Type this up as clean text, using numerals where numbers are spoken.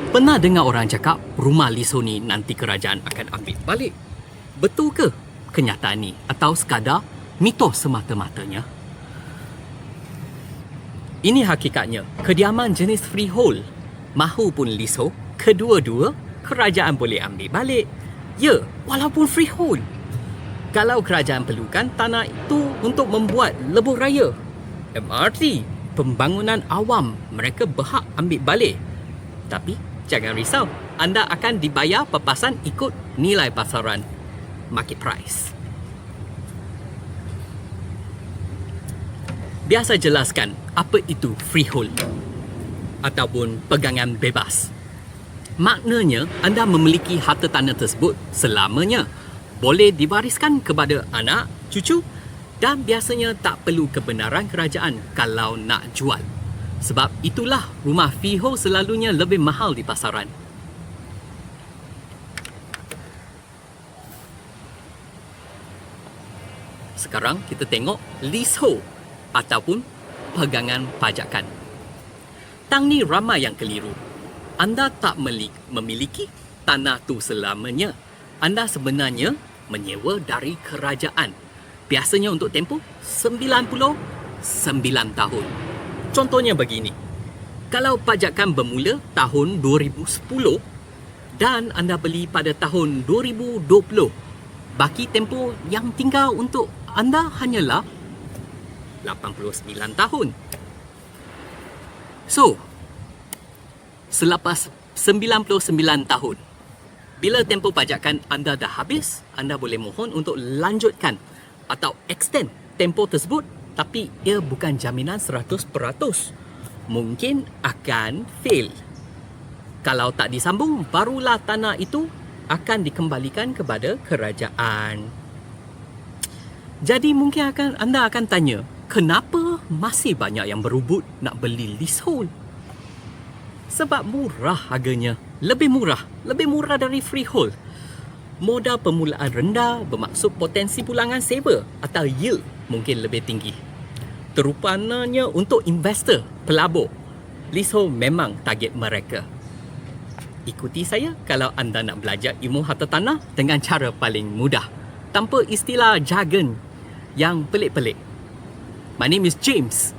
Pernah dengar orang cakap rumah leasehold ni nanti kerajaan akan ambil balik? Betul ke kenyataan ni atau sekadar mitos semata-matanya? Ini hakikatnya, kediaman jenis freehold mahupun leasehold, kedua-dua kerajaan boleh ambil balik. Ya, walaupun freehold. Kalau kerajaan perlukan tanah itu untuk membuat lebuh raya, MRT, pembangunan awam, mereka berhak ambil balik. Tapi jangan risau, anda akan dibayar papasan ikut nilai pasaran, market price. Biar saya jelaskan apa itu freehold ataupun pegangan bebas. Maknanya, anda memiliki harta tanah tersebut selamanya. Boleh diwariskan kepada anak, cucu dan biasanya tak perlu kebenaran kerajaan kalau nak jual. Sebab itulah rumah freehold selalunya lebih mahal di pasaran. Sekarang kita tengok leasehold ataupun pegangan pajakan. Tang ni ramai yang keliru. Anda tak memiliki tanah tu selamanya. Anda sebenarnya menyewa dari kerajaan. Biasanya untuk tempoh 99 tahun. Contohnya begini. Kalau pajakan bermula tahun 2010 dan anda beli pada tahun 2020, baki tempoh yang tinggal untuk anda hanyalah 89 tahun. So, selepas 99 tahun, bila tempoh pajakan anda dah habis, anda boleh mohon untuk lanjutkan atau extend tempoh tersebut, tapi ia bukan jaminan 100%. Mungkin akan fail. Kalau tak disambung, barulah tanah itu akan dikembalikan kepada kerajaan. Jadi mungkin anda akan tanya, kenapa masih banyak yang berebut nak beli leasehold? Sebab murah harganya. Lebih murah dari freehold. Modal permulaan rendah bermaksud potensi pulangan saver atau yield mungkin lebih tinggi. Terutamanya untuk investor, pelabur. Leasehold memang target mereka. Ikuti saya kalau anda nak belajar ilmu harta tanah dengan cara paling mudah, tanpa istilah jargon yang pelik-pelik. My name is James.